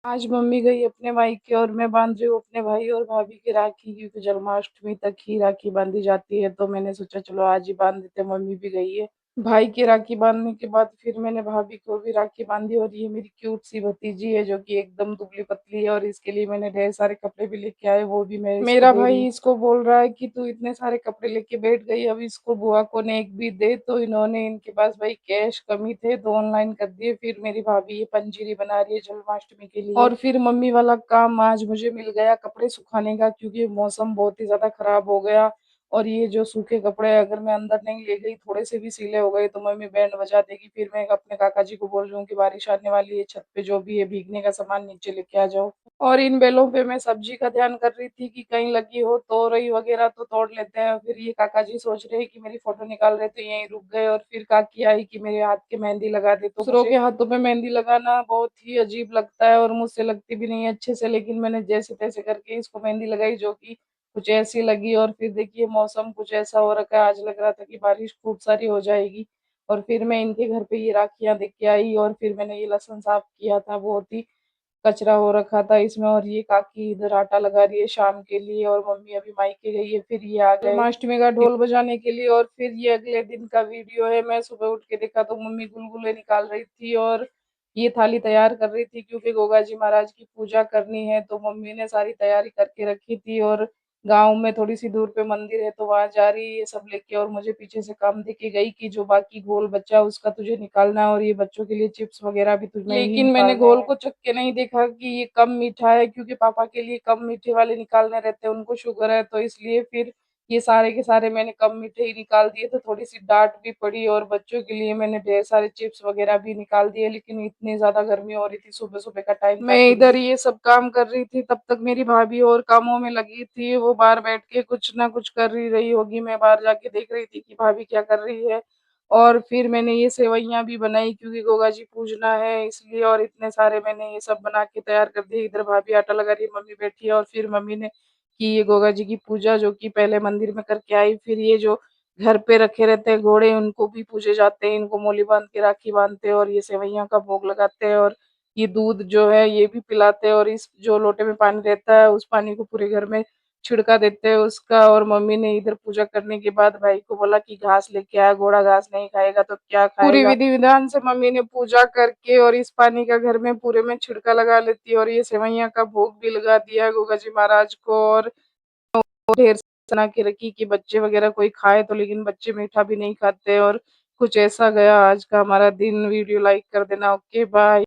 आज मम्मी गई अपने मायके और मैं बांध रही हूँ अपने भाई और भाभी की राखी, क्योंकि जन्माष्टमी तक ही राखी बांधी जाती है। तो मैंने सोचा चलो आज ही बांध देते, मम्मी भी गई है। भाई की राखी बांधने के बाद फिर मैंने भाभी को भी राखी बांधी। और ये मेरी क्यूट सी भतीजी है जो कि एकदम दुबली पतली है, और इसके लिए मैंने ढेर सारे कपड़े भी लेके आए, वो भी मैं मेरा भाई इसको बोल रहा है कि तू इतने सारे कपड़े लेके बैठ गई, अब इसको बुआ को ने एक भी दे। तो इन्होंने, इनके पास भाई कैश कमी थे तो ऑनलाइन कर दिए। फिर मेरी भाभी ये पंजीरी बना रही है जन्माष्टमी के लिए। और फिर मम्मी वाला काम आज मुझे मिल गया कपड़े सुखाने का, क्योंकि मौसम बहुत ही ज्यादा खराब हो गया। और ये जो सूखे कपड़े अगर मैं अंदर नहीं ले गई, थोड़े से भी सीले हो गए तो मम्मी बैंड बजा देगी। फिर मैं अपने काका जी को बोल रही हूँ कि बारिश आने वाली है, छत पे जो भी है भीगने का सामान नीचे लेके आ जाओ। और इन बेलों पे मैं सब्जी का ध्यान कर रही थी कि कहीं लगी हो, तोरई वगैरह तो तोड़ लेते हैं। फिर ये काका जी सोच रहे हैं कि मेरी फोटो निकाल रहे, तो यहीं रुक गए। और फिर काकी आई कि मेरे हाथ के मेहंदी लगा दे। तो दूसरों के हाथों पे मेहंदी लगाना बहुत ही अजीब लगता है और मुझसे लगती भी नहीं है अच्छे से, लेकिन मैंने जैसे तैसे करके इसको मेहंदी लगाई, जो कि कुछ ऐसी लगी। और फिर देखिए मौसम कुछ ऐसा हो रखा है, आज लग रहा था कि बारिश खूब सारी हो जाएगी। और फिर मैं इनके घर पे ये राखियां देख के आई, और फिर मैंने ये लहसुन साफ किया था, बहुत ही कचरा हो रखा था इसमें। और ये काकी इधर आटा लगा रही है शाम के लिए, और मम्मी अभी मायके गई है। फिर ये आ गए जन्माष्टमी का ढोल बजाने के लिए। और फिर ये अगले दिन का वीडियो है। मैं सुबह उठ के देखा तो मम्मी गुलगुले निकाल रही थी और ये थाली तैयार कर रही थी, क्योंकि गोगा जी महाराज की पूजा करनी है। तो मम्मी ने सारी तैयारी करके रखी थी। और गांव में थोड़ी सी दूर पे मंदिर है, तो वहां जा रही है ये सब लेके। और मुझे पीछे से काम दे के गई कि जो बाकी घोल बचा उसका तुझे निकालना है, और ये बच्चों के लिए चिप्स वगैरह भी तुझे, लेकिन मैंने घोल को चख के नहीं देखा कि ये कम मीठा है, क्योंकि पापा के लिए कम मीठे वाले निकालने रहते हैं, उनको शुगर है। तो इसलिए फिर ये सारे के सारे मैंने कम मीठे ही निकाल दिए। तो थोड़ी सी डांट भी पड़ी। और बच्चों के लिए मैंने ढेर सारे चिप्स वगैरह भी निकाल दिए, लेकिन इतनी ज्यादा गर्मी हो रही थी सुबह सुबह का टाइम, मैं इधर ये सब काम कर रही थी, तब तक मेरी भाभी और कामों में लगी थी। वो बाहर बैठ के कुछ ना कुछ कर ही रही होगी, मैं बाहर जाके देख रही थी कि भाभी क्या कर रही है। और फिर मैंने ये सेवइयां भी बनाई, क्योंकि गोगा जी पूजना है इसलिए। और इतने सारे मैंने ये सब बना के तैयार कर दिए। इधर भाभी आटा लगा रही है, मम्मी बैठी है। और फिर मम्मी ने की ये गोगा जी की पूजा, जो कि पहले मंदिर में करके आई। फिर ये जो घर पे रखे रहते हैं घोड़े, उनको भी पूजे जाते हैं, इनको मोली बांध के राखी बांधते हैं, और ये सेवइयां का भोग लगाते हैं। और ये दूध जो है ये भी पिलाते हैं। और इस जो लोटे में पानी रहता है उस पानी को पूरे घर में छिड़का देते हैं उसका। और मम्मी ने इधर पूजा करने के बाद भाई को बोला कि घास लेके आया, घोड़ा घास नहीं खाएगा तो क्या खाएगा। पूरी विधि विधान से मम्मी ने पूजा करके और इस पानी का घर में पूरे में छिड़का लगा लेती है। और ये सेवैया का भोग भी लगा दिया गोगा जी महाराज को। और ढेर बना के रखी कि बच्चे वगैरह कोई खाए तो, लेकिन बच्चे मीठा भी नहीं खाते। और कुछ ऐसा गया आज का हमारा दिन। वीडियो लाइक कर देना। Okay bye.